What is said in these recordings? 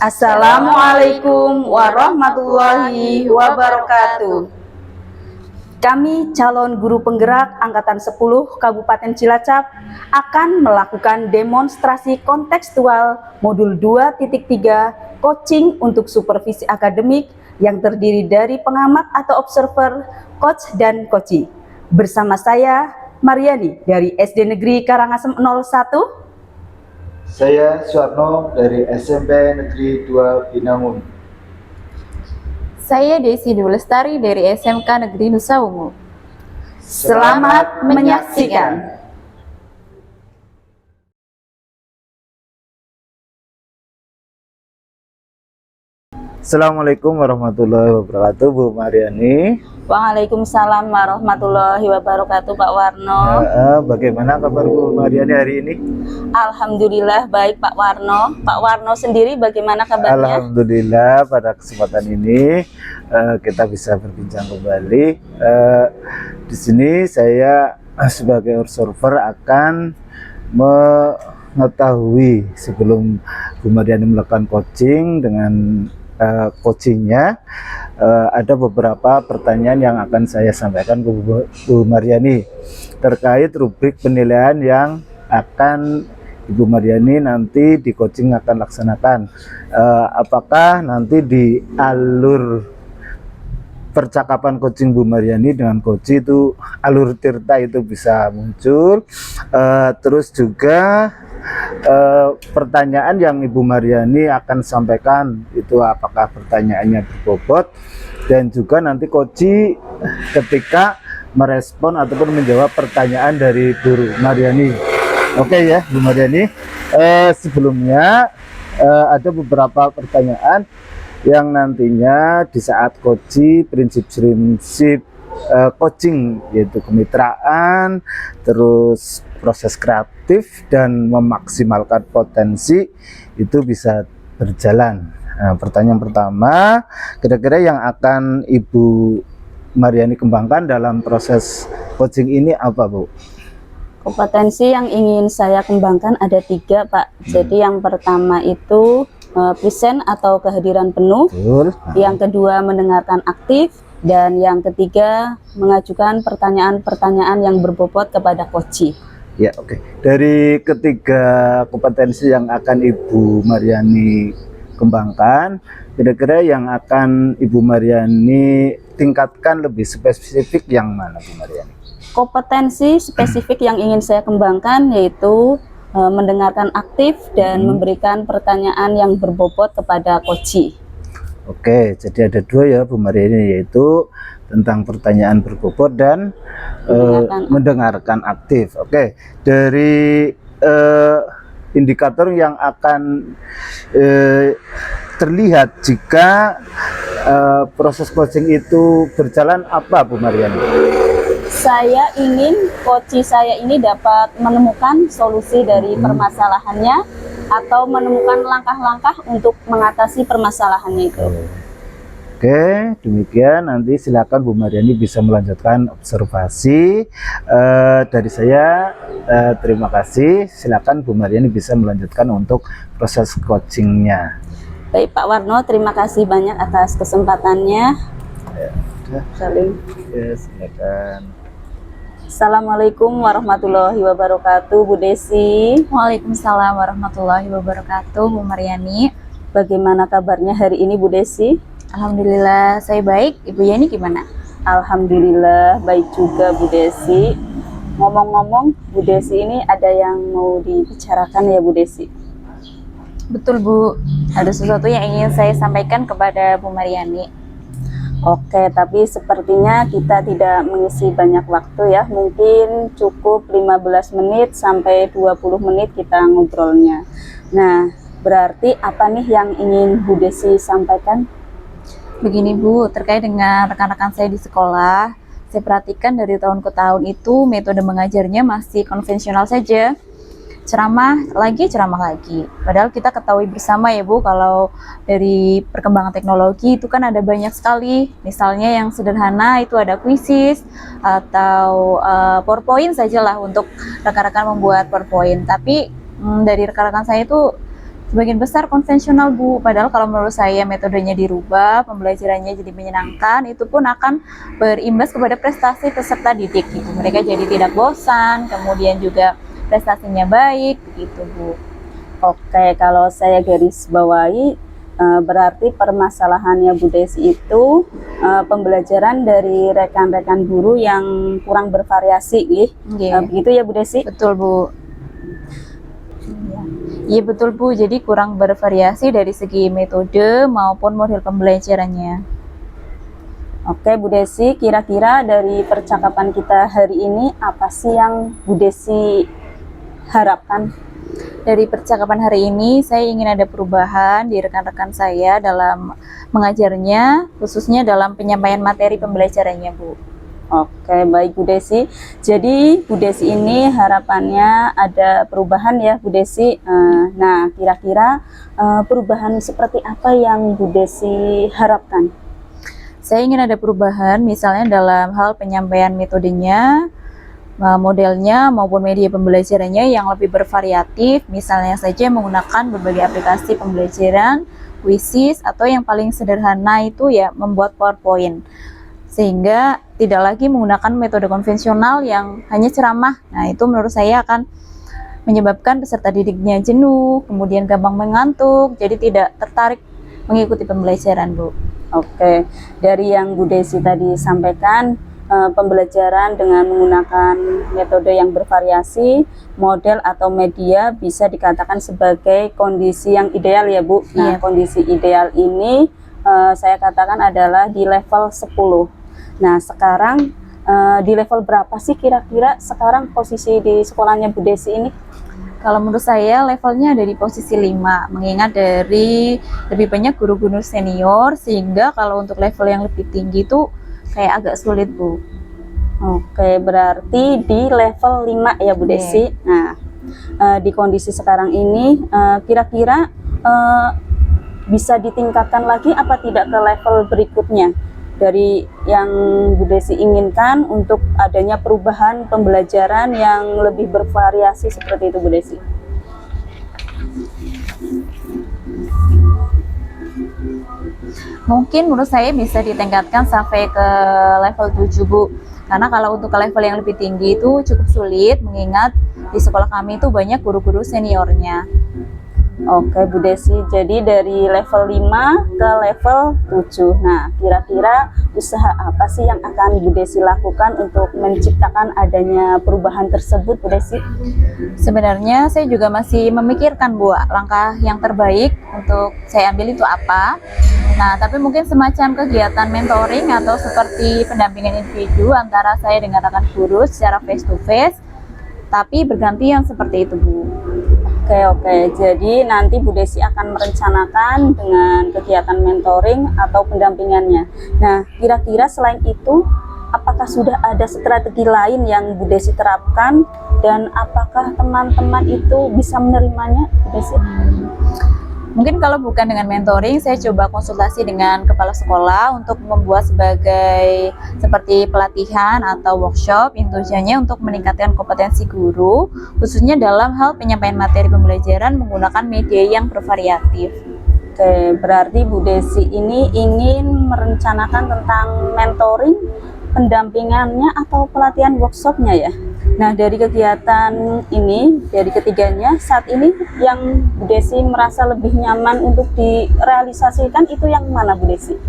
Assalamualaikum warahmatullahi wabarakatuh. Kami calon guru penggerak Angkatan 10 Kabupaten Cilacap akan melakukan demonstrasi kontekstual modul 2.3 coaching untuk supervisi akademik yang terdiri dari pengamat atau observer, coach, dan coachee. Bersama saya, Mariani dari SD Negeri Karangasem 01. Saya Suwarno dari SMP Negeri 2 Binangun. Saya Desi Dulestari dari SMK Negeri Nusa Ungu. Selamat menyaksikan. Assalamualaikum warahmatullahi wabarakatuh, Bu Mariani. Waalaikumsalam warahmatullahi wabarakatuh, Pak Warno. Bagaimana kabar Bu Mariani hari ini? Alhamdulillah baik, Pak Warno. Pak Warno sendiri bagaimana kabarnya? Alhamdulillah, pada kesempatan ini kita bisa berbincang kembali. Di sini saya sebagai observer akan mengetahui sebelum Bu Mariani melakukan coaching dengan coachingnya, ada beberapa pertanyaan yang akan saya sampaikan ke Bu Mariani terkait rubrik penilaian yang akan Ibu Mariani nanti di coaching akan laksanakan. Apakah nanti di alur percakapan coaching Bu Mariani dengan coach itu alur tirta itu bisa muncul, terus juga pertanyaan yang Ibu Mariani akan sampaikan itu apakah pertanyaannya berbobot, dan juga nanti coach ketika merespon ataupun menjawab pertanyaan dari Bu Mariani. Oke ya Bu Mariani, sebelumnya ada beberapa pertanyaan yang nantinya di saat coaching, prinsip-prinsip coaching yaitu kemitraan, terus proses kreatif dan memaksimalkan potensi itu bisa berjalan. Nah, pertanyaan pertama, kira-kira yang akan Ibu Mariani kembangkan dalam proses coaching ini apa, Bu? Kompetensi yang ingin saya kembangkan ada 3, Pak. Jadi yang pertama itu present atau kehadiran penuh. Betul. Yang kedua mendengarkan aktif, dan yang ketiga mengajukan pertanyaan-pertanyaan yang berbobot kepada coachee. Ya, oke. Dari ketiga kompetensi yang akan Ibu Mariani kembangkan, kira-kira yang akan Ibu Mariani tingkatkan lebih spesifik yang mana, Bu Mariani? Kompetensi spesifik yang ingin saya kembangkan yaitu mendengarkan aktif dan memberikan pertanyaan yang berbobot kepada coachee. Oke, jadi ada 2 ya Bu Mariani, yaitu tentang pertanyaan berbobot dan mendengarkan aktif. Oke, dari indikator yang akan terlihat jika proses coaching itu berjalan apa, Bu Mariani? Saya ingin coachee saya ini dapat menemukan solusi dari permasalahannya atau menemukan langkah-langkah untuk mengatasi permasalahannya itu. Oke, demikian. Nanti silakan Bu Mariani bisa melanjutkan observasi. Dari saya terima kasih. Silakan Bu Mariani bisa melanjutkan untuk proses coachingnya. Baik Pak Warno, terima kasih banyak atas kesempatannya. Salim. Ya, silakan. Assalamualaikum warahmatullahi wabarakatuh, Bu Desi. Waalaikumsalam warahmatullahi wabarakatuh, Bu Mariani. Bagaimana kabarnya hari ini, Bu Desi? Alhamdulillah saya baik. Ibu Yani gimana? Alhamdulillah baik juga, Bu Desi. Ngomong-ngomong, Bu Desi ini ada yang mau dibicarakan ya, Bu Desi? Betul, Bu. Ada sesuatu yang ingin saya sampaikan kepada Bu Mariani. Oke, tapi sepertinya kita tidak mengisi banyak waktu ya. Mungkin cukup 15 menit sampai 20 menit kita ngobrolnya. Nah, berarti apa nih yang ingin Bu Desi sampaikan? Begini Bu, terkait dengan rekan-rekan saya di sekolah, saya perhatikan dari tahun ke tahun itu metode mengajarnya masih konvensional saja. Ceramah lagi. Padahal kita ketahui bersama ya Bu, kalau dari perkembangan teknologi itu kan ada banyak sekali. Misalnya yang sederhana itu ada quizzes atau PowerPoint sajalah untuk rekan-rekan membuat PowerPoint. Tapi dari rekan-rekan saya itu Sebagian besar konvensional Bu, padahal kalau menurut saya metodenya dirubah, pembelajarannya jadi menyenangkan, itu pun akan berimbas kepada prestasi peserta didik gitu. Mereka jadi tidak bosan, kemudian juga prestasinya baik, begitu Bu. Oke, kalau saya garis bawahi, berarti permasalahannya Bu Desi itu pembelajaran dari rekan-rekan guru yang kurang bervariasi, begitu ya Bu Desi? Betul Bu. Iya betul Bu, jadi kurang bervariasi dari segi metode maupun model pembelajarannya. Oke Bu Desi, kira-kira dari percakapan kita hari ini apa sih yang Bu Desi harapkan? Dari percakapan hari ini, saya ingin ada perubahan di rekan-rekan saya dalam mengajarnya, khususnya dalam penyampaian materi pembelajarannya, Bu. Oke, baik Bu Desi. Jadi Bu Desi ini harapannya ada perubahan ya Bu Desi. Nah, kira-kira perubahan seperti apa yang Bu Desi harapkan? Saya ingin ada perubahan, misalnya dalam hal penyampaian metodenya, modelnya maupun media pembelajarannya yang lebih bervariatif, misalnya saja menggunakan berbagai aplikasi pembelajaran, quizzes, atau yang paling sederhana itu ya membuat PowerPoint, sehingga tidak lagi menggunakan metode konvensional yang hanya ceramah. Nah, itu menurut saya akan menyebabkan peserta didiknya jenuh, kemudian gampang mengantuk, jadi tidak tertarik mengikuti pembelajaran, Bu. Oke, dari yang Bu Desi tadi sampaikan, pembelajaran dengan menggunakan metode yang bervariasi, model atau media bisa dikatakan sebagai kondisi yang ideal ya Bu. Nah, kondisi ideal ini saya katakan adalah di level 10. Nah, sekarang di level berapa sih kira-kira sekarang posisi di sekolahnya Bu Desi ini? Kalau menurut saya levelnya ada di posisi 5, mengingat dari lebih banyak guru-guru senior, sehingga kalau untuk level yang lebih tinggi itu kayak agak sulit Bu. Oke, berarti di level 5 ya Bu Desi. Nah, di kondisi sekarang ini kira-kira bisa ditingkatkan lagi apa tidak ke level berikutnya dari yang Bu Desi inginkan untuk adanya perubahan pembelajaran yang lebih bervariasi seperti itu Bu Desi? Mungkin menurut saya bisa ditingkatkan sampai ke level 7 Bu, karena kalau untuk ke level yang lebih tinggi itu cukup sulit, mengingat di sekolah kami itu banyak guru-guru seniornya. Oke Bu Desi, jadi dari level 5 ke level 7. Nah, kira-kira usaha apa sih yang akan Bu Desi lakukan untuk menciptakan adanya perubahan tersebut Bu Desi? Sebenarnya saya juga masih memikirkan Bu, langkah yang terbaik untuk saya ambil itu apa. Nah, tapi mungkin semacam kegiatan mentoring atau seperti pendampingan individu antara saya dengan rekan guru secara face to face, tapi bergantian seperti itu Bu. Oke, jadi nanti Bu Desi akan merencanakan dengan kegiatan mentoring atau pendampingannya. Nah, kira-kira selain itu, apakah sudah ada strategi lain yang Bu Desi terapkan dan apakah teman-teman itu bisa menerimanya Bu Desi? Mungkin kalau bukan dengan mentoring, saya coba konsultasi dengan kepala sekolah untuk membuat sebagai seperti pelatihan atau workshop yang tujuannya untuk meningkatkan kompetensi guru, khususnya dalam hal penyampaian materi pembelajaran menggunakan media yang bervariatif. Oke, berarti Bu Desi ini ingin merencanakan tentang mentoring, pendampingannya atau pelatihan workshopnya ya. Nah, dari kegiatan ini, dari ketiganya, saat ini yang Bu Desi merasa lebih nyaman untuk direalisasikan itu yang mana Bu Desi?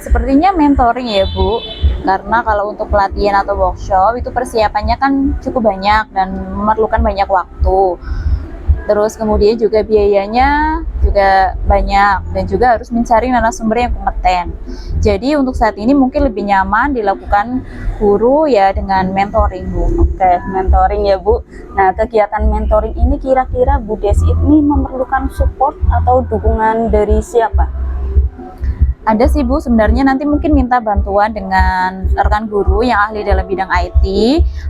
Sepertinya mentoring ya Bu, karena kalau untuk pelatihan atau workshop itu persiapannya kan cukup banyak dan memerlukan banyak waktu. Terus kemudian juga biayanya juga banyak dan juga harus mencari narasumber yang kompeten. Jadi untuk saat ini mungkin lebih nyaman dilakukan guru ya dengan mentoring Bu. Oke, mentoring ya Bu. Nah, kegiatan mentoring ini kira-kira Bu Desi ini memerlukan support atau dukungan dari siapa? Ada sih Bu, sebenarnya nanti mungkin minta bantuan dengan rekan guru yang ahli dalam bidang IT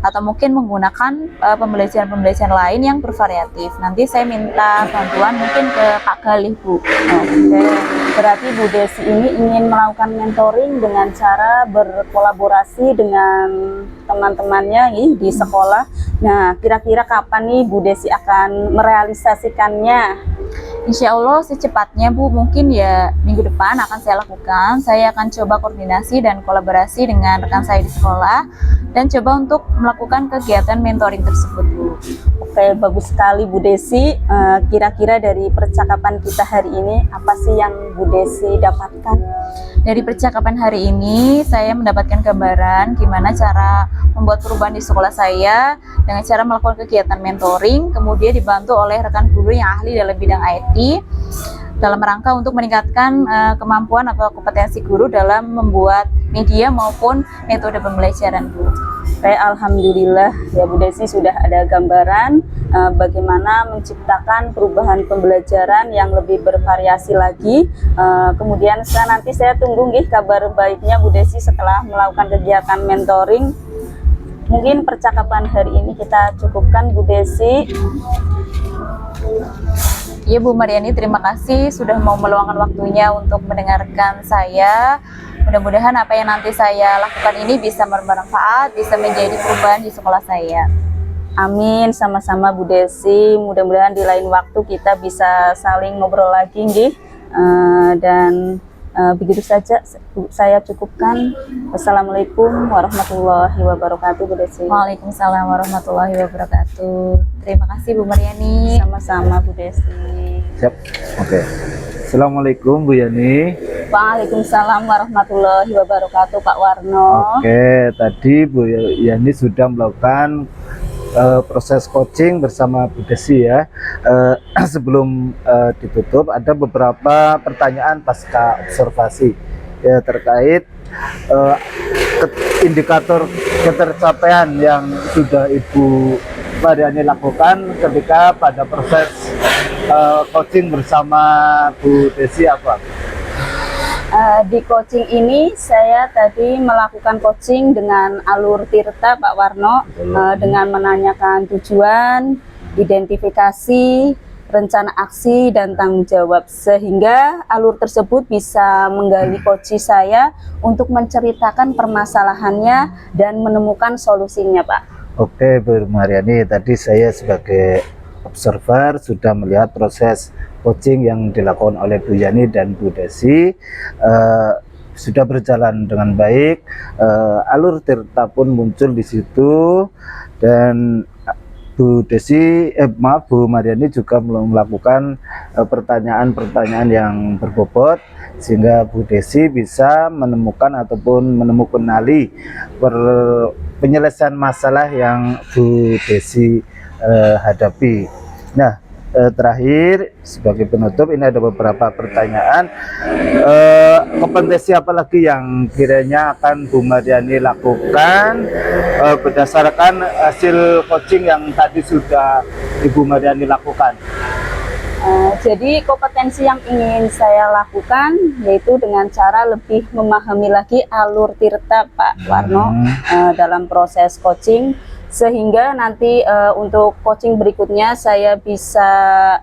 atau mungkin menggunakan pembelajaran-pembelajaran lain yang bervariatif. Nanti saya minta bantuan mungkin ke Pak Galih Bu. Oke, berarti Bu Desi ini ingin melakukan mentoring dengan cara berkolaborasi dengan teman-temannya di sekolah. Nah, kira-kira kapan nih Bu Desi akan merealisasikannya? Insya Allah secepatnya Bu, mungkin ya minggu depan akan saya lakukan. Saya akan coba koordinasi dan kolaborasi dengan rekan saya di sekolah dan coba untuk melakukan kegiatan mentoring tersebut Bu. Oke, bagus sekali Bu Desi. Kira-kira dari percakapan kita hari ini, apa sih yang Bu Desi dapatkan? Dari percakapan hari ini saya mendapatkan gambaran gimana cara membuat perubahan di sekolah saya dengan cara melakukan kegiatan mentoring, kemudian dibantu oleh rekan guru yang ahli dalam bidang IT dalam rangka untuk meningkatkan kemampuan atau kompetensi guru dalam membuat media maupun metode pembelajaran Bu. Oke, alhamdulillah ya Bu Desi sudah ada gambaran bagaimana menciptakan perubahan pembelajaran yang lebih bervariasi lagi. Kemudian nanti saya tunggu nih kabar baiknya Bu Desi setelah melakukan kegiatan mentoring. Mungkin percakapan hari ini kita cukupkan Bu Desi. Ya Bu Mariani, terima kasih sudah mau meluangkan waktunya untuk mendengarkan saya. Mudah-mudahan apa yang nanti saya lakukan ini bisa bermanfaat, bisa menjadi perubahan di sekolah saya. Amin, sama-sama Bu Desi. Mudah-mudahan di lain waktu kita bisa saling ngobrol lagi nggih. Dan begitu saja saya cukupkan. Wassalamualaikum warahmatullahi wabarakatuh Bu Desi. Waalaikumsalam warahmatullahi wabarakatuh. Terima kasih Bu Mariani. Sama-sama Bu Desi. Siap. Oke. Assalamualaikum Bu Yani. Waalaikumsalam warahmatullahi wabarakatuh Pak Warno. Oke, tadi Bu Yani sudah melakukan proses coaching bersama Bu Desi ya. Sebelum ditutup ada beberapa pertanyaan pasca observasi ya terkait indikator ketercapaian yang sudah Ibu Mariani lakukan ketika pada proses coaching bersama Bu Desi apa? Di coaching ini saya tadi melakukan coaching dengan alur Tirta Pak Warno, dengan menanyakan tujuan, identifikasi, rencana aksi dan tanggung jawab, sehingga alur tersebut bisa menggali coach saya untuk menceritakan permasalahannya dan menemukan solusinya Pak. Oke Bu Mariani, tadi saya sebagai observer sudah melihat proses coaching yang dilakukan oleh Bu Yani dan Bu Desi sudah berjalan dengan baik. Alur Tirta pun muncul di situ dan Bu Desi, Bu Mariani juga melakukan pertanyaan-pertanyaan yang berbobot sehingga Bu Desi bisa menemukan ataupun menemukan penyelesaian masalah yang Bu Desi hadapi. Nah, terakhir sebagai penutup ini ada beberapa pertanyaan. Kompetensi apa lagi yang kiranya akan Bu Mariani lakukan berdasarkan hasil coaching yang tadi sudah Ibu Mariani lakukan? Jadi kompetensi yang ingin saya lakukan yaitu dengan cara lebih memahami lagi alur Tirta Pak Warno dalam proses coaching, sehingga nanti untuk coaching berikutnya saya bisa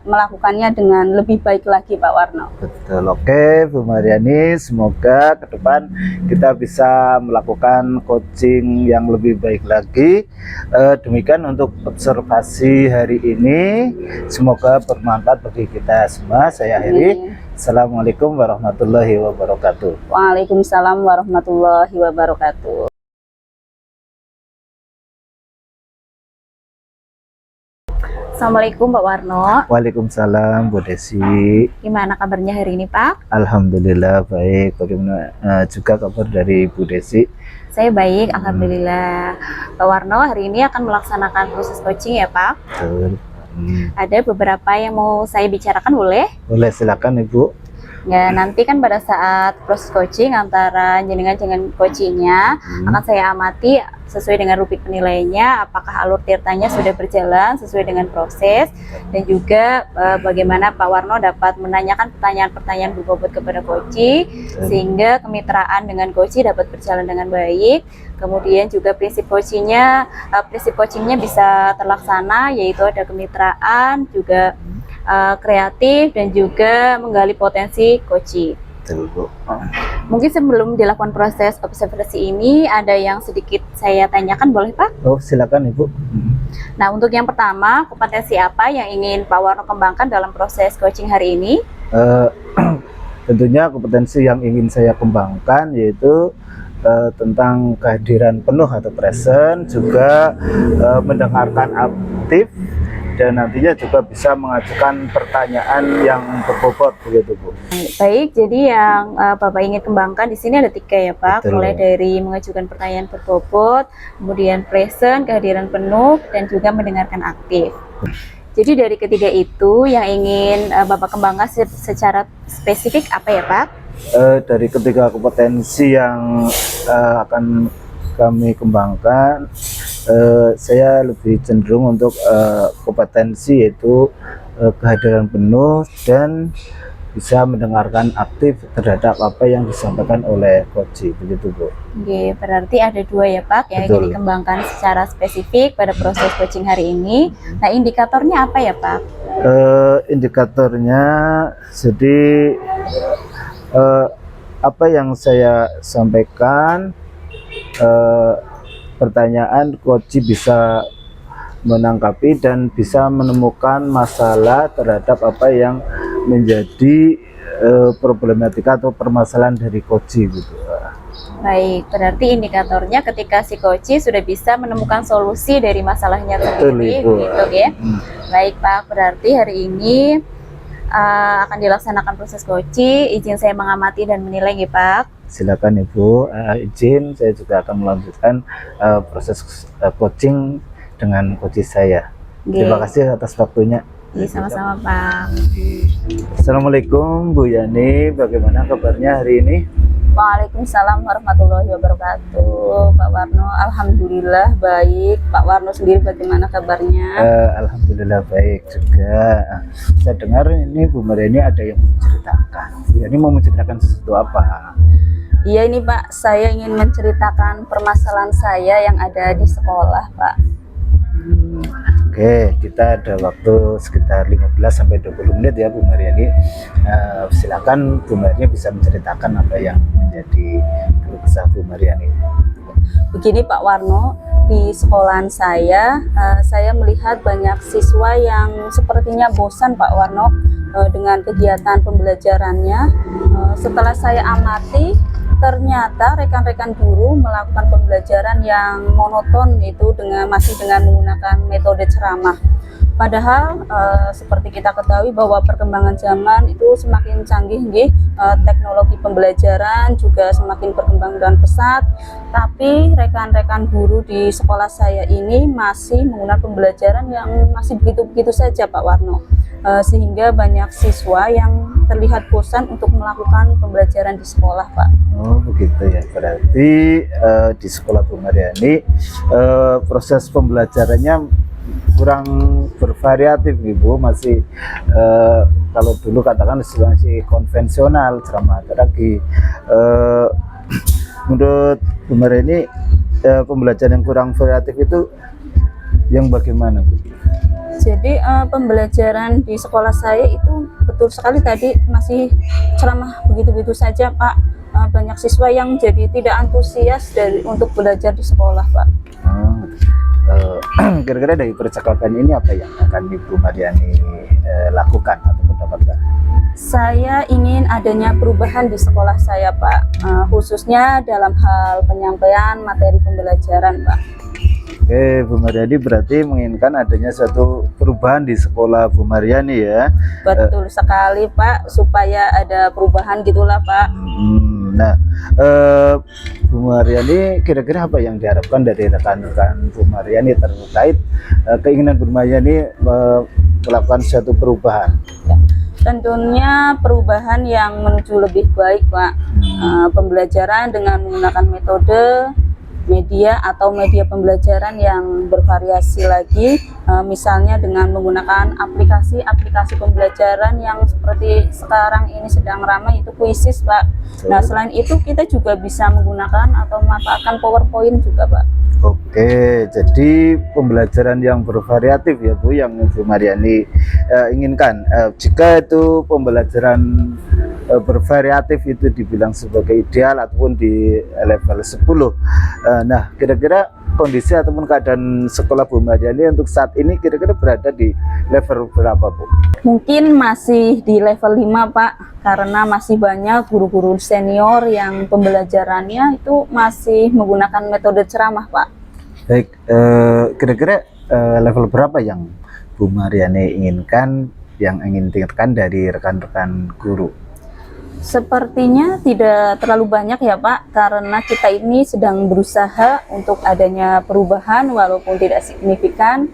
melakukannya dengan lebih baik lagi Pak Warno. Betul. Oke Bu Mariani, semoga ke depan kita bisa melakukan coaching yang lebih baik lagi. Demikian untuk observasi hari ini, semoga bermanfaat bagi kita semua. Saya akhiri. Assalamualaikum warahmatullahi wabarakatuh. Waalaikumsalam warahmatullahi wabarakatuh. Assalamualaikum Pak Warno. Waalaikumsalam Bu Desi. Gimana kabarnya hari ini Pak? Alhamdulillah baik. Bagaimana juga kabar dari Bu Desi? Saya baik, alhamdulillah. Pak Warno, hari ini akan melaksanakan proses coaching ya Pak? Betul. Ada beberapa yang mau saya bicarakan, boleh? Boleh, silakan Ibu. Ya, nanti kan pada saat proses coaching antara jenengan dengan coachingnya akan saya amati sesuai dengan rubrik penilaiannya, apakah alur tirtanya sudah berjalan sesuai dengan proses, dan juga bagaimana Pak Warno dapat menanyakan pertanyaan-pertanyaan berbobot kepada coach, sehingga kemitraan dengan coach dapat berjalan dengan baik. Kemudian juga prinsip coachingnya bisa terlaksana, yaitu ada kemitraan, juga kreatif, dan juga menggali potensi coach. betul Bu. Mungkin sebelum dilakukan proses observasi ini, ada yang sedikit saya tanyakan, boleh Pak? Oh silakan Ibu. Nah, untuk yang pertama, kompetensi apa yang ingin Pak Warno kembangkan dalam proses coaching hari ini? Eh, tentunya kompetensi yang ingin saya kembangkan yaitu tentang kehadiran penuh atau present, juga mendengarkan aktif, dan nantinya juga bisa mengajukan pertanyaan yang berbobot begitu Bu. Baik, jadi yang Bapak ingin kembangkan di sini ada 3 ya Pak, Betul. mulai dari mengajukan pertanyaan berbobot, kemudian present, kehadiran penuh, dan juga mendengarkan aktif. Jadi dari ketiga itu yang ingin Bapak kembangkan secara spesifik apa ya Pak? Dari ketiga kompetensi yang akan kami kembangkan, saya lebih cenderung untuk kompetensi yaitu kehadiran penuh dan bisa mendengarkan aktif terhadap apa yang disampaikan oleh coach, begitu Bu. Oke, berarti ada 2 ya Pak yang ingin Betul. dikembangkan secara spesifik pada proses coaching hari ini. Nah, indikatornya apa ya Pak? Indikatornya jadi apa yang saya sampaikan, pertanyaan coach bisa menanggapi dan bisa menemukan masalah terhadap apa yang menjadi problematika atau permasalahan dari coach gitu. Baik, berarti indikatornya ketika si coach sudah bisa menemukan solusi dari masalahnya Betul, sendiri, Ibu. gitu ya. Baik Pak, berarti hari ini akan dilaksanakan proses coaching. Izin saya mengamati dan menilai ya Pak. Silakan Ibu, izin saya juga akan melanjutkan proses coaching dengan coach saya. Oke. Terima kasih atas waktunya. Iya, sama-sama Pak. Assalamualaikum Bu Yani, bagaimana kabarnya hari ini? Waalaikumsalam warahmatullahi wabarakatuh. Pak Warno, alhamdulillah baik. Pak Warno sendiri bagaimana kabarnya? Alhamdulillah baik juga. Saya dengar ini Bu Mariani ada yang menceritakan. Bu Yani mau menceritakan sesuatu apa? Iya ini Pak, saya ingin menceritakan permasalahan saya yang ada di sekolah Pak. Oke, kita ada waktu sekitar 15-20 menit ya Bu Mariani. Silakan Bu Mariani bisa menceritakan apa yang menjadi keluh kesah Bu Mariani. Begini Pak Warno, di sekolahan saya melihat banyak siswa yang sepertinya bosan Pak Warno dengan kegiatan pembelajarannya. Setelah saya amati, ternyata rekan-rekan guru melakukan pembelajaran yang monoton itu masih dengan menggunakan metode ceramah. Padahal seperti kita ketahui bahwa perkembangan zaman itu semakin canggih, teknologi pembelajaran juga semakin berkembang dengan pesat. Tapi rekan-rekan guru di sekolah saya ini masih menggunakan pembelajaran yang masih begitu-begitu saja Pak Warno. Sehingga banyak siswa yang terlihat bosan untuk melakukan pembelajaran di sekolah Pak. Oh begitu ya, berarti di sekolah Bu Mariani proses pembelajarannya kurang bervariatif Ibu, masih kalau dulu katakan masih konvensional ceramah lagi. Menurut Bu Mariani pembelajaran yang kurang variatif itu yang bagaimana Bu? Jadi pembelajaran di sekolah saya itu betul sekali tadi masih ceramah begitu-begitu saja Pak. Banyak siswa yang jadi tidak antusias untuk belajar di sekolah Pak. Kira-kira dari percakapan ini apa yang akan Ibu Mariani lakukan atau mendapatkan? Saya ingin adanya perubahan di sekolah saya Pak, khususnya dalam hal penyampaian materi pembelajaran Pak. Oke, Bu Mariani berarti menginginkan adanya suatu perubahan di sekolah Bu Mariani ya. Betul sekali Pak, supaya ada perubahan gitulah Pak. Nah, Bu Mariani kira-kira apa yang diharapkan dari rekan-rekan Bu Mariani terkait keinginan Bu Mariani melakukan suatu perubahan? Ya, tentunya perubahan yang menuju lebih baik Pak. Pembelajaran dengan menggunakan metode media atau media pembelajaran yang bervariasi lagi, misalnya dengan menggunakan aplikasi pembelajaran yang seperti sekarang ini sedang ramai itu Quizizz Pak. Nah selain itu kita juga bisa menggunakan atau memanfaatkan PowerPoint juga Pak. Oke, jadi pembelajaran yang bervariatif ya Bu yang Bu Mariani inginkan. Jika itu pembelajaran bervariatif itu dibilang sebagai ideal ataupun di level 10. Nah, kira-kira kondisi ataupun keadaan sekolah Bu Mariani untuk saat ini kira-kira berada di level berapa, Bu? Mungkin masih di level 5 Pak, karena masih banyak guru-guru senior yang pembelajarannya itu masih menggunakan metode ceramah Pak. Baik, kira-kira level berapa yang Bu Mariani inginkan, yang ingin diinginkan dari rekan-rekan guru? Sepertinya tidak terlalu banyak ya Pak, karena kita ini sedang berusaha untuk adanya perubahan walaupun tidak signifikan.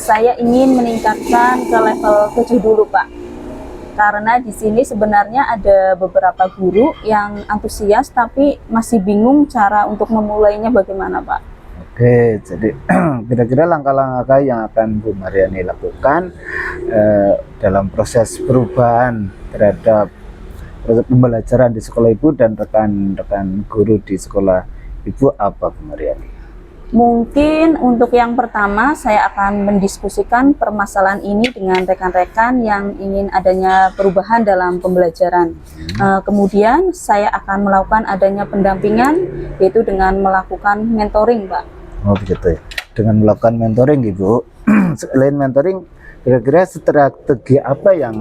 Saya ingin meningkatkan ke level 7 dulu Pak, karena di sini sebenarnya ada beberapa guru yang antusias tapi masih bingung cara untuk memulainya bagaimana Pak. Oke, jadi kira-kira langkah-langkah yang akan Bu Mariani lakukan dalam proses perubahan terhadap proses pembelajaran di sekolah Ibu dan rekan-rekan guru di sekolah Ibu apa, Bu Mariani? Mungkin untuk yang pertama saya akan mendiskusikan permasalahan ini dengan rekan-rekan yang ingin adanya perubahan dalam pembelajaran. Kemudian saya akan melakukan adanya pendampingan, yaitu dengan melakukan mentoring Pak. Oh begitu ya, dengan melakukan mentoring Ibu. Selain mentoring, kira-kira strategi apa yang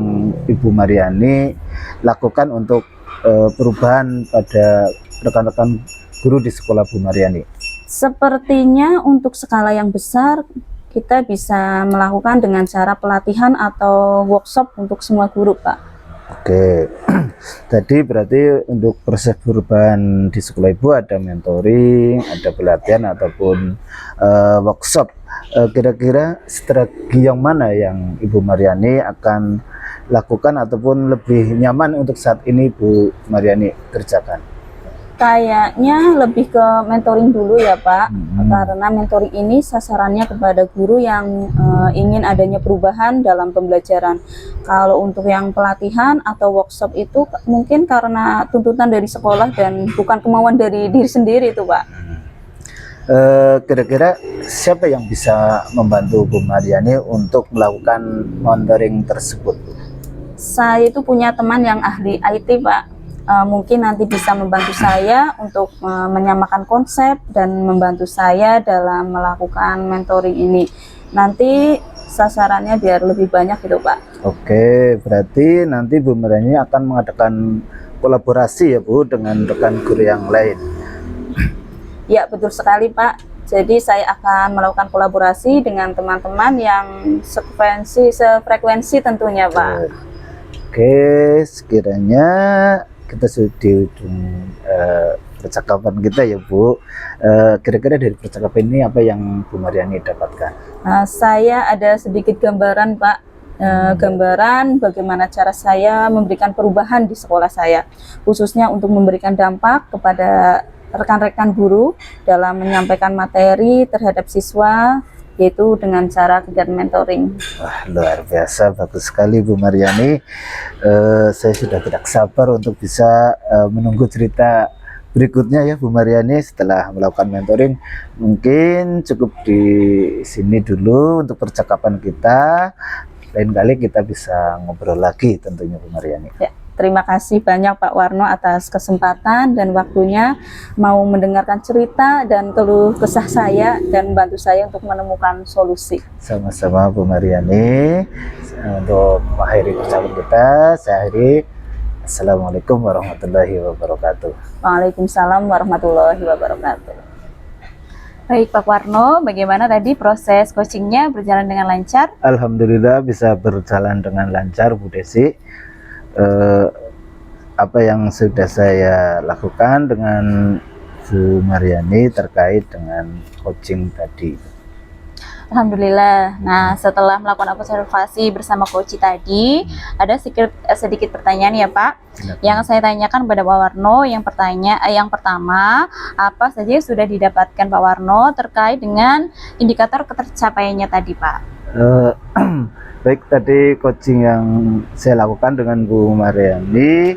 Ibu Mariani lakukan untuk perubahan pada rekan-rekan guru di sekolah Bu Mariani? Sepertinya untuk skala yang besar kita bisa melakukan dengan cara pelatihan atau workshop untuk semua guru Pak. Oke, tadi berarti untuk proses perubahan di sekolah Ibu ada mentoring, ada pelatihan ataupun workshop. Kira-kira strategi yang mana yang Ibu Mariani akan lakukan ataupun lebih nyaman untuk saat ini Bu Mariani kerjakan? Kayaknya lebih ke mentoring dulu ya Pak, karena mentoring ini sasarannya kepada guru yang ingin adanya perubahan dalam pembelajaran. Kalau untuk yang pelatihan atau workshop itu mungkin karena tuntutan dari sekolah dan bukan kemauan dari diri sendiri itu Pak. Kira-kira siapa yang bisa membantu Bu Mariani untuk melakukan mentoring tersebut? Saya itu punya teman yang ahli IT Pak. Mungkin nanti bisa membantu saya untuk menyamakan konsep dan membantu saya dalam melakukan mentoring ini. Nanti sasarannya biar lebih banyak gitu Pak. Oke, berarti nanti Bu Mariani akan mengadakan kolaborasi ya Bu dengan rekan guru yang lain. Ya betul sekali Pak. Jadi saya akan melakukan kolaborasi dengan teman-teman yang sefrekuensi tentunya Pak. Oke, sekiranya kita sudah di ujung percakapan kita ya Bu. Kira-kira dari percakapan ini apa yang Bu Mariani dapatkan? Saya ada sedikit gambaran Pak, gambaran bagaimana cara saya memberikan perubahan di sekolah saya, khususnya untuk memberikan dampak kepada rekan-rekan guru dalam menyampaikan materi terhadap siswa, yaitu dengan cara kegiatan mentoring. Wah, luar biasa, bagus sekali Bu Mariani. Saya sudah tidak sabar untuk bisa menunggu cerita berikutnya ya Bu Mariani setelah melakukan mentoring. Mungkin cukup di sini dulu untuk percakapan kita. Lain kali kita bisa ngobrol lagi tentunya Bu Mariani. Ya. Terima kasih banyak Pak Warno atas kesempatan dan waktunya mau mendengarkan cerita dan keluh kesah saya dan bantu saya untuk menemukan solusi. Sama-sama Bu Mariani. Untuk mengakhiri percakapan kita, saya akhiri. Assalamualaikum warahmatullahi wabarakatuh. Waalaikumsalam warahmatullahi wabarakatuh. Baik Pak Warno, bagaimana tadi proses coachingnya berjalan dengan lancar? Alhamdulillah bisa berjalan dengan lancar Bu Desi. Apa yang sudah saya lakukan dengan Bu Mariani terkait dengan coaching tadi. Alhamdulillah. Nah, setelah melakukan observasi bersama coach tadi, ada sedikit pertanyaan ya Pak. Silakan. Yang saya tanyakan kepada Pak Warno, yang pertama, apa saja yang sudah didapatkan Pak Warno terkait dengan indikator ketercapaiannya tadi Pak? Baik, tadi coaching yang saya lakukan dengan Bu Mariani,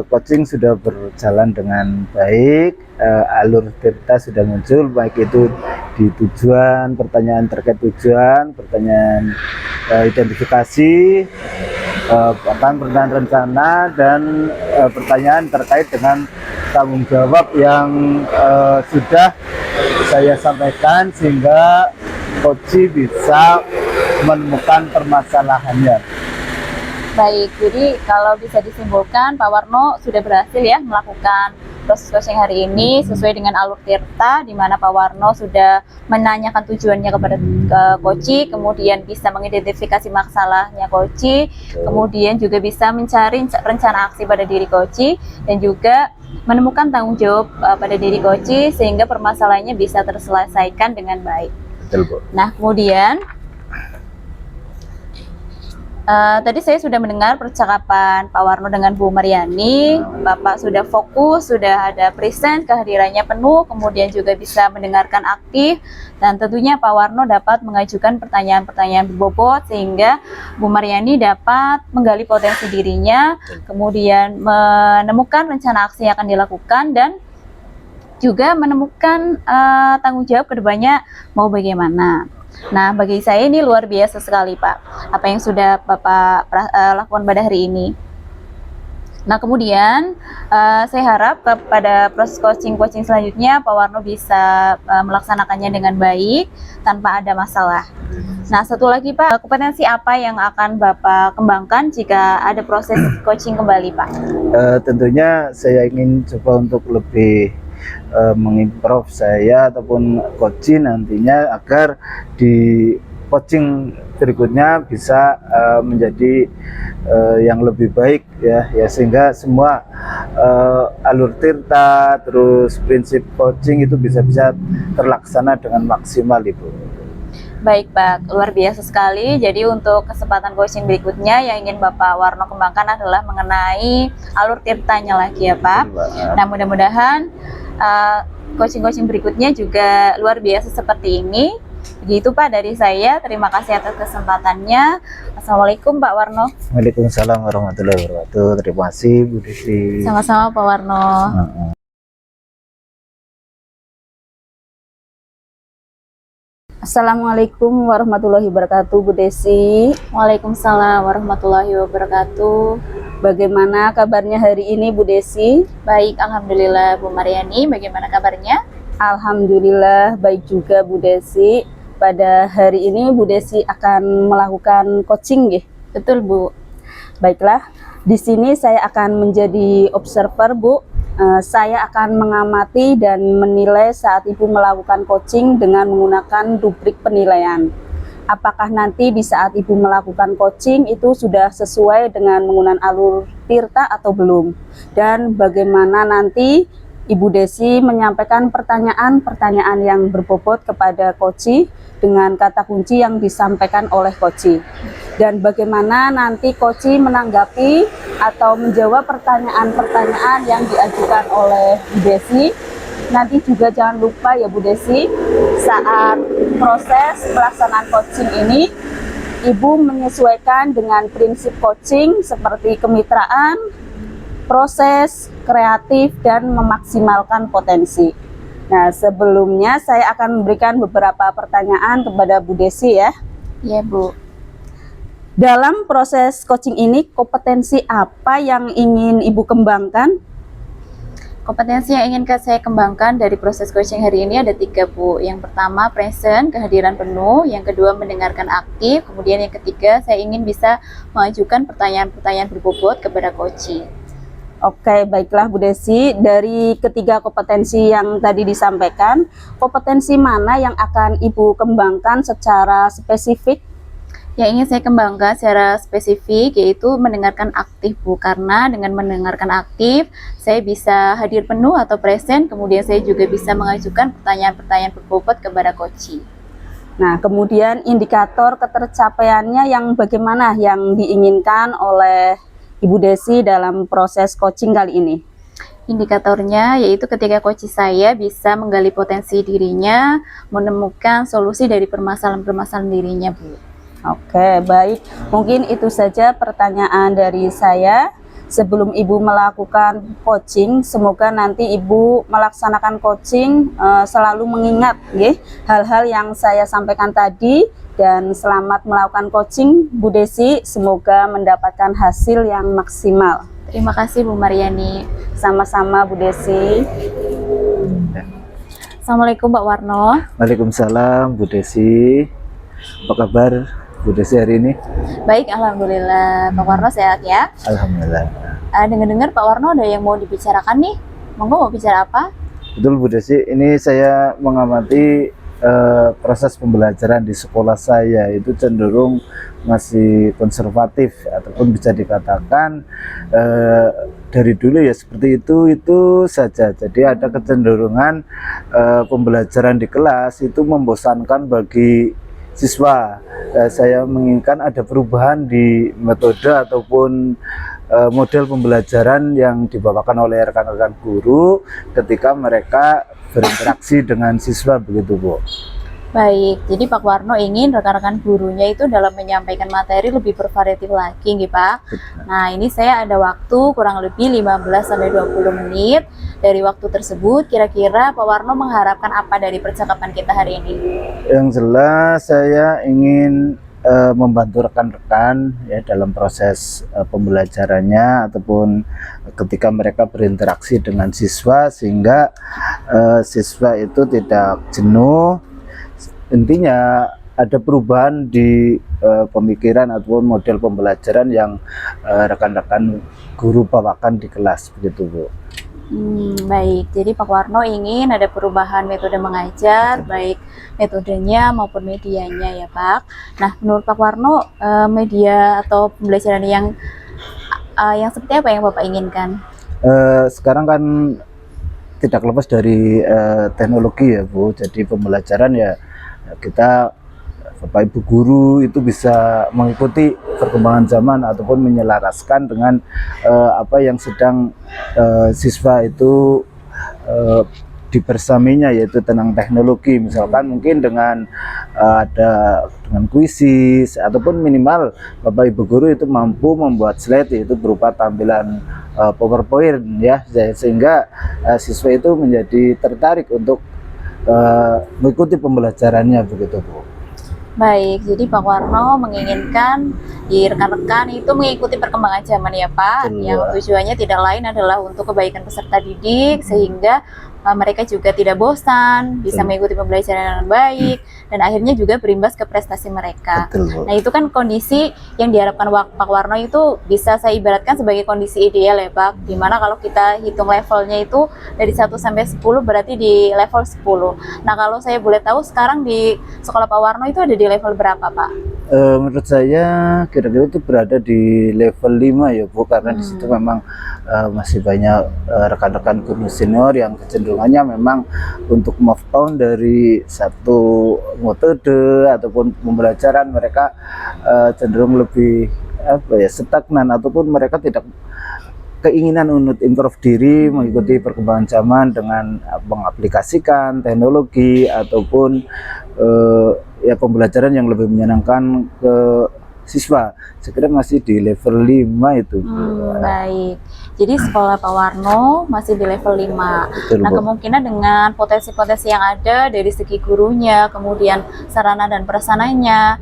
coaching sudah berjalan dengan baik, alur cerita sudah muncul, baik itu di tujuan, pertanyaan terkait tujuan, pertanyaan identifikasi, bahkan pertanyaan rencana dan pertanyaan terkait dengan tanggung jawab yang sudah saya sampaikan sehingga Koci bisa menemukan permasalahannya. Baik, jadi kalau bisa disimpulkan Pak Warno sudah berhasil ya melakukan proses coaching hari ini sesuai dengan alur tirta, di mana Pak Warno sudah menanyakan tujuannya kepada Koci, kemudian bisa mengidentifikasi masalahnya Koci, kemudian juga bisa mencari rencana aksi pada diri Koci, dan juga menemukan tanggung jawab pada diri Koci sehingga permasalahannya bisa terselesaikan dengan baik. Betul, Bu. Nah, kemudian tadi saya sudah mendengar percakapan Pak Warno dengan Bu Maryani. Bapak sudah fokus, sudah ada present, kehadirannya penuh, kemudian juga bisa mendengarkan aktif, dan tentunya Pak Warno dapat mengajukan pertanyaan-pertanyaan berbobot sehingga Bu Maryani dapat menggali potensi dirinya, kemudian menemukan rencana aksi yang akan dilakukan, dan juga menemukan tanggung jawab kedepannya mau bagaimana. Nah, bagi saya ini luar biasa sekali, Pak, apa yang sudah Bapak lakukan pada hari ini. Nah, kemudian saya harap pada proses coaching selanjutnya Pak Warno bisa melaksanakannya dengan baik tanpa ada masalah. Nah, satu lagi Pak, kompetensi apa yang akan Bapak kembangkan jika ada proses coaching kembali, Pak? Tentunya saya ingin coba untuk lebih mengimprove saya ataupun coaching nantinya agar di coaching berikutnya bisa menjadi yang lebih baik ya sehingga semua alur tirta terus prinsip coaching itu bisa terlaksana dengan maksimal, Ibu. Baik Pak, luar biasa sekali. Jadi untuk kesempatan coaching berikutnya yang ingin Bapak Warno kembangkan adalah mengenai alur tirtanya lagi ya Pak. Nah, mudah-mudahan coaching berikutnya juga luar biasa seperti ini. Begitu Pak dari saya. Terima kasih atas kesempatannya. Assalamualaikum Pak Warno. Waalaikumsalam warahmatullahi wabarakatuh. Terima kasih Bu Desi. Sama-sama Pak Warno. Assalamualaikum warahmatullahi wabarakatuh, Bu Desi. Waalaikumsalam warahmatullahi wabarakatuh. Bagaimana kabarnya hari ini, Bu Desi? Baik, alhamdulillah. Bu Maryani, bagaimana kabarnya? Alhamdulillah baik juga, Bu Desi. Pada hari ini Bu Desi akan melakukan coaching, nggih? Betul, Bu. Baiklah, di sini saya akan menjadi observer, Bu. Saya akan mengamati dan menilai saat Ibu melakukan coaching dengan menggunakan rubrik penilaian. Apakah nanti di saat Ibu melakukan coaching itu sudah sesuai dengan menggunakan alur tirta atau belum? Dan bagaimana nanti Ibu Desi menyampaikan pertanyaan-pertanyaan yang berbobot kepada coach dengan kata kunci yang disampaikan oleh coach. Dan bagaimana nanti coach menanggapi atau menjawab pertanyaan-pertanyaan yang diajukan oleh Bu Desi. Nanti juga jangan lupa ya Bu Desi, saat proses pelaksanaan coaching ini, Ibu menyesuaikan dengan prinsip coaching seperti kemitraan, proses, kreatif, dan memaksimalkan potensi. Nah, sebelumnya saya akan memberikan beberapa pertanyaan kepada Bu Desi ya. Iya, Bu. Dalam proses coaching ini, kompetensi apa yang ingin Ibu kembangkan? Kompetensi yang ingin saya kembangkan dari proses coaching hari ini ada 3, Bu. Yang pertama, present, kehadiran penuh. Yang kedua, mendengarkan aktif. Kemudian yang ketiga, saya ingin bisa mengajukan pertanyaan-pertanyaan berbobot kepada coach. Oke, baiklah Bu Desi. Dari ketiga kompetensi yang tadi disampaikan, kompetensi mana yang akan Ibu kembangkan secara spesifik? Yang ingin saya kembangkan secara spesifik yaitu mendengarkan aktif, Bu, karena dengan mendengarkan aktif saya bisa hadir penuh atau present, kemudian saya juga bisa mengajukan pertanyaan-pertanyaan berbobot kepada coach. Nah, kemudian indikator ketercapaiannya yang bagaimana yang diinginkan oleh Ibu Desi dalam proses coaching kali ini? Indikatornya yaitu ketika coach saya bisa menggali potensi dirinya, menemukan solusi dari permasalahan-permasalahan dirinya, Bu. Oke, baik. Mungkin itu saja pertanyaan dari saya. Sebelum Ibu melakukan coaching, semoga nanti Ibu melaksanakan coaching selalu mengingat nggih, hal-hal yang saya sampaikan tadi, dan selamat melakukan coaching Bu Desi, semoga mendapatkan hasil yang maksimal. Terima kasih Bu Mariani. Sama-sama Bu Desi. Assalamualaikum Pak Warno. Waalaikumsalam Bu Desi. Apa kabar Bu Desi hari ini? Baik, alhamdulillah. Pak Warno sehat ya? Alhamdulillah. Dengar-dengar Pak Warno ada yang mau dibicarakan nih. Monggo, mau bicara apa? Betul Bu Desi, ini saya mengamati proses pembelajaran di sekolah saya itu cenderung masih konservatif, ataupun bisa dikatakan dari dulu ya seperti itu saja. Jadi ada kecenderungan pembelajaran di kelas itu membosankan bagi siswa. Saya menginginkan ada perubahan di metode ataupun model pembelajaran yang dibawakan oleh rekan-rekan guru ketika mereka berinteraksi dengan siswa, begitu Bu. Baik, jadi Pak Warno ingin rekan-rekan gurunya itu dalam menyampaikan materi lebih bervariatif lagi nih Pak. Nah, ini saya ada waktu kurang lebih 15-20 menit. Dari waktu tersebut, kira-kira Pak Warno mengharapkan apa dari percakapan kita hari ini? Yang jelas saya ingin membantu rekan-rekan ya dalam proses pembelajarannya ataupun ketika mereka berinteraksi dengan siswa, sehingga siswa itu tidak jenuh. Intinya ada perubahan di pemikiran ataupun model pembelajaran yang rekan-rekan guru bawakan di kelas, begitu Bu. Baik, jadi Pak Warno ingin ada perubahan metode mengajar, baik metodenya maupun medianya ya Pak. Nah, menurut Pak Warno, media atau pembelajaran yang seperti apa yang Bapak inginkan? Sekarang kan tidak lepas dari teknologi ya Bu. Jadi pembelajaran ya kita Bapak Ibu guru itu bisa mengikuti perkembangan zaman ataupun menyelaraskan dengan apa yang sedang siswa itu dibersaminya, yaitu tentang teknologi. Misalkan mungkin dengan dengan kuisis ataupun minimal Bapak Ibu guru itu mampu membuat slide, yaitu berupa tampilan PowerPoint ya, sehingga siswa itu menjadi tertarik untuk mengikuti pembelajarannya, begitu Bu. Baik, jadi Pak Warno menginginkan di rekan-rekan itu mengikuti perkembangan zaman ya Pak. Betul, Yang tujuannya tidak lain adalah untuk kebaikan peserta didik, sehingga mereka juga tidak bosan, bisa mengikuti pembelajaran dengan baik, dan akhirnya juga berimbas ke prestasi mereka. Betul, Bu. Nah, itu kan kondisi yang diharapkan Pak Warno itu bisa saya ibaratkan sebagai kondisi ideal ya Pak, dimana kalau kita hitung levelnya itu dari 1 sampai 10 berarti di level 10. Nah, kalau saya boleh tahu sekarang di sekolah Pak Warno itu ada di level berapa Pak? Menurut saya kira-kira itu berada di level 5 ya Bu, karena di situ memang masih banyak rekan-rekan guru senior yang kecenderungannya memang untuk move on dari satu metode ataupun pembelajaran. Mereka cenderung lebih stagnan, ataupun mereka tidak keinginan untuk improve diri, mengikuti perkembangan zaman dengan mengaplikasikan teknologi ataupun ya pembelajaran yang lebih menyenangkan ke siswa. Saya kira masih di level 5 itu. Baik, jadi sekolah Pak Warno masih di level 5. Betul, Nah, Bu. kemungkinan dengan potensi-potensi yang ada dari segi gurunya, kemudian sarana dan prasananya,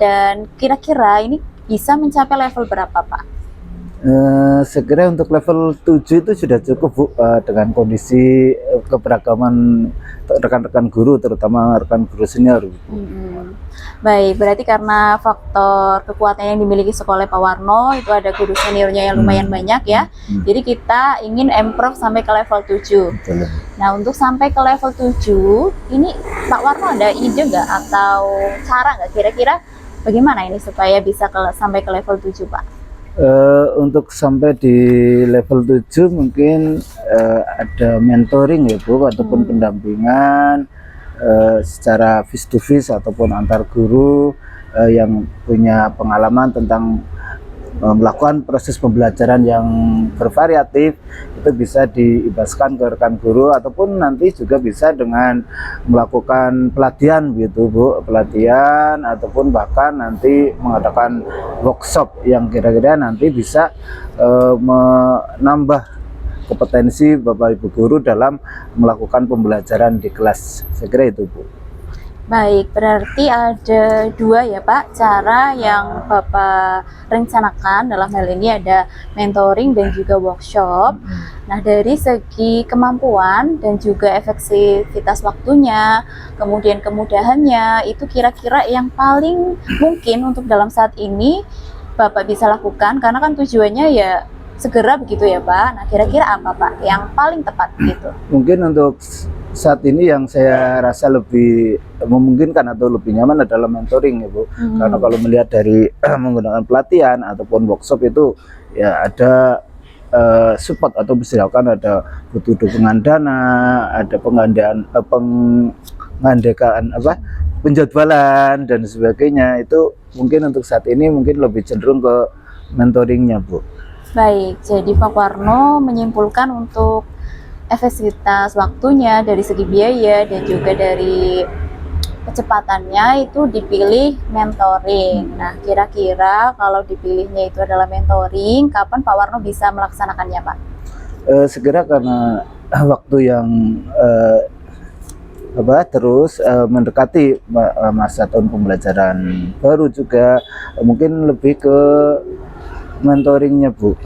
dan kira-kira ini bisa mencapai level berapa Pak? Saya kira untuk level 7 itu sudah cukup Bu, dengan kondisi keberagaman rekan-rekan guru, terutama rekan guru senior. Baik, berarti karena faktor kekuatan yang dimiliki sekolah Pak Warno itu ada guru seniornya yang lumayan banyak ya. Jadi kita ingin improve sampai ke level 7. Betul. Nah, untuk sampai ke level 7, ini Pak Warno ada ide nggak atau cara nggak kira-kira bagaimana ini supaya bisa sampai ke level 7 Pak? Untuk sampai di level 7 mungkin ada mentoring ya Bu, ataupun pendampingan secara face to face ataupun antar guru yang punya pengalaman tentang melakukan proses pembelajaran yang bervariatif, itu bisa diibaskan ke rekan guru ataupun nanti juga bisa dengan melakukan pelatihan gitu Bu, pelatihan ataupun bahkan nanti mengadakan workshop yang kira-kira nanti bisa menambah kompetensi Bapak Ibu guru dalam melakukan pembelajaran di kelas. Saya kira itu Bu. Baik, berarti ada dua ya Pak cara yang Bapak rencanakan. Dalam hal ini ada mentoring dan juga workshop. Nah, dari segi kemampuan dan juga efektivitas waktunya, kemudian kemudahannya, itu kira-kira yang paling mungkin untuk dalam saat ini Bapak bisa lakukan, karena kan tujuannya ya segera begitu ya Pak. Nah, kira-kira apa Pak yang paling tepat gitu? Mungkin untuk saat ini yang saya rasa lebih memungkinkan atau lebih nyaman adalah mentoring ya Bu. Karena kalau melihat dari menggunakan pelatihan ataupun workshop itu ya ada support atau misalkan ada butuh dukungan dana, ada pengandekan penjadwalan dan sebagainya. Itu mungkin untuk saat ini mungkin lebih cenderung ke mentoringnya Bu. Baik, jadi Pak Warno menyimpulkan untuk efektivitas waktunya dari segi biaya dan juga dari kecepatannya itu dipilih mentoring. Nah, kira-kira kalau dipilihnya itu adalah mentoring, kapan Pak Warno bisa melaksanakannya Pak? Segera, karena waktu yang terus mendekati masa tahun pembelajaran baru juga, mungkin lebih ke mentoringnya Bu,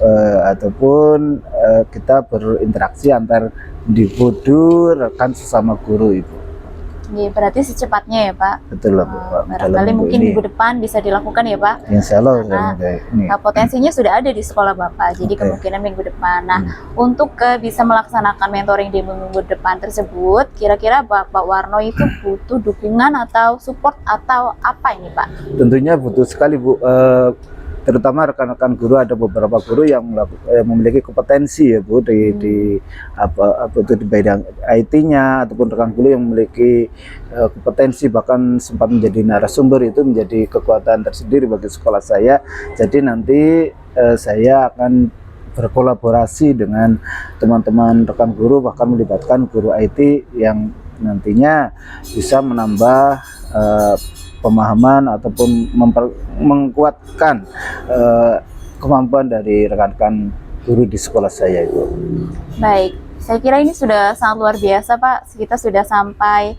ataupun kita berinteraksi antar individu rekan sesama guru Ibu. Iya, berarti secepatnya ya Pak. Betul lah Bu. Barangkali mungkin minggu depan bisa dilakukan ya Pak. Insya Allah. Nah, potensinya sudah ada di sekolah Bapak, jadi kemungkinan minggu depan. Nah, untuk bisa melaksanakan mentoring di minggu depan tersebut, kira-kira Bapak Warno itu butuh dukungan atau support atau apa ini Pak? Tentunya butuh sekali Bu. Terutama rekan-rekan guru, ada beberapa guru yang memiliki kompetensi ya Bu di bidang IT-nya, ataupun rekan guru yang memiliki kompetensi bahkan sempat menjadi narasumber, itu menjadi kekuatan tersendiri bagi sekolah saya. Jadi nanti saya akan berkolaborasi dengan teman-teman rekan guru, bahkan melibatkan guru IT yang nantinya bisa menambah pemahaman ataupun mengkuatkan kemampuan dari rekan-rekan guru di sekolah saya itu. Baik, saya kira ini sudah sangat luar biasa Pak. Kita sudah sampai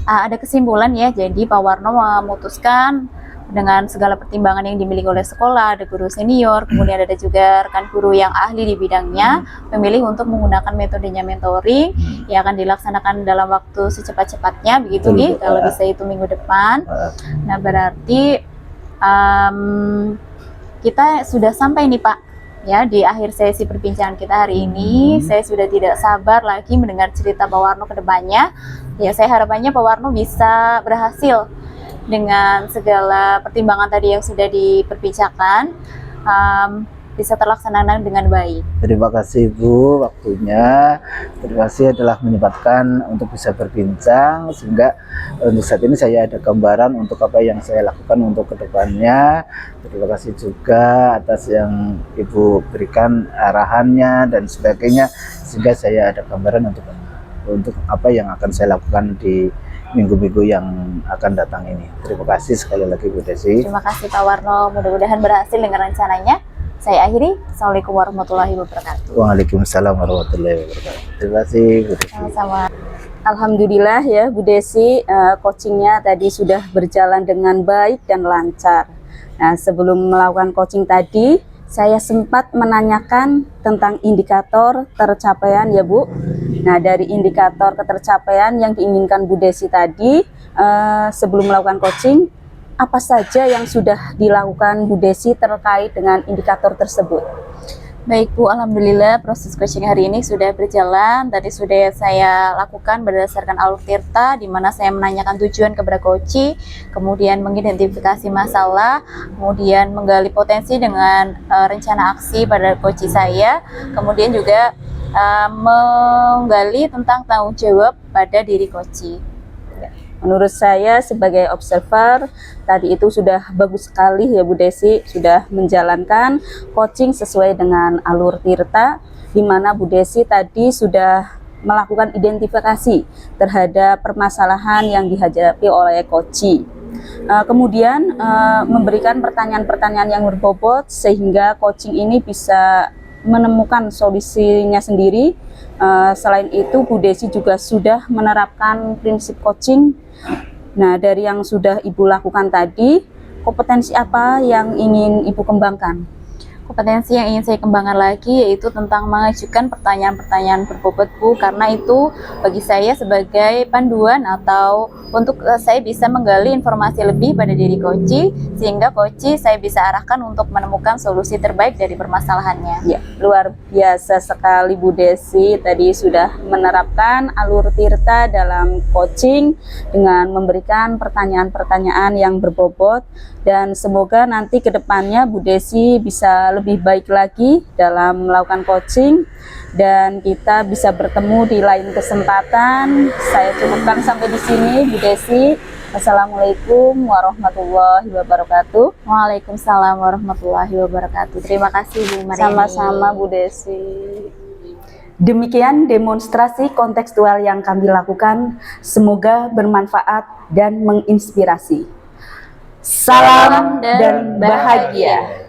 ada kesimpulan ya. Jadi Pak Warno memutuskan dengan segala pertimbangan yang dimiliki oleh sekolah, ada guru senior, kemudian ada juga rekan guru yang ahli di bidangnya, memilih untuk menggunakan metodenya mentoring yang akan dilaksanakan dalam waktu secepat-cepatnya, begitu nih, kalau bisa itu minggu depan. Nah, berarti kita sudah sampai nih Pak ya di akhir sesi perbincangan kita hari ini. Saya sudah tidak sabar lagi mendengar cerita Pak Warno ke depannya. Ya, saya harapannya Pak Warno bisa berhasil dengan segala pertimbangan tadi yang sudah diperbincangkan, bisa terlaksana dengan baik. Terima kasih Bu waktunya. Terima kasih telah menyempatkan untuk bisa berbincang, sehingga untuk saat ini saya ada gambaran untuk apa yang saya lakukan untuk kedepannya. Terima kasih juga atas yang Ibu berikan arahannya dan sebagainya, sehingga saya ada gambaran untuk apa yang akan saya lakukan di minggu-minggu yang akan datang ini. Terima kasih sekali lagi Bu Desi. Terima kasih Pak Warno, mudah-mudahan berhasil dengan rencananya. Saya akhiri. Assalamualaikum warahmatullahi wabarakatuh. Waalaikumsalam warahmatullahi wabarakatuh. Terima kasih Bu Desi. Sama-sama. Alhamdulillah ya Bu Desi, coachingnya tadi sudah berjalan dengan baik dan lancar. Nah, sebelum melakukan coaching tadi, saya sempat menanyakan tentang indikator tercapaian ya Bu. Nah, dari indikator ketercapaian yang diinginkan Bu Desi tadi, sebelum melakukan coaching, apa saja yang sudah dilakukan Bu Desi terkait dengan indikator tersebut? Baik Bu, alhamdulillah proses coaching hari ini sudah berjalan. Tadi sudah saya lakukan berdasarkan alur tirta, di mana saya menanyakan tujuan kepada coach, kemudian mengidentifikasi masalah, kemudian menggali potensi dengan rencana aksi pada coach saya, kemudian juga menggali tentang tanggung jawab pada diri coach. Menurut saya sebagai observer, tadi itu sudah bagus sekali ya Bu Desi, sudah menjalankan coaching sesuai dengan alur Tirta, di mana Bu Desi tadi sudah melakukan identifikasi terhadap permasalahan yang dihadapi oleh coach. Kemudian memberikan pertanyaan-pertanyaan yang berbobot sehingga coaching ini bisa menemukan solusinya sendiri. Selain itu Bu Desi juga sudah menerapkan prinsip coaching. Nah, dari yang sudah Ibu lakukan tadi, kompetensi apa yang ingin Ibu kembangkan? Kompetensi yang ingin saya kembangkan lagi yaitu tentang mengajukan pertanyaan-pertanyaan berbobot Bu, karena itu bagi saya sebagai panduan atau untuk saya bisa menggali informasi lebih pada diri Koci, sehingga Koci saya bisa arahkan untuk menemukan solusi terbaik dari permasalahannya. Ya, luar biasa sekali Bu Desi, tadi sudah menerapkan alur Tirta dalam coaching dengan memberikan pertanyaan-pertanyaan yang berbobot, dan semoga nanti ke depannya Bu Desi bisa lebih baik lagi dalam melakukan coaching dan kita bisa bertemu di lain kesempatan. Saya cukupkan sampai di sini Bu Desi. Assalamualaikum warahmatullahi wabarakatuh. Waalaikumsalam warahmatullahi wabarakatuh. Terima kasih Bu Mariani. Sama-sama Bu Desi. Demikian demonstrasi kontekstual yang kami lakukan. Semoga bermanfaat dan menginspirasi. Salam dan bahagia.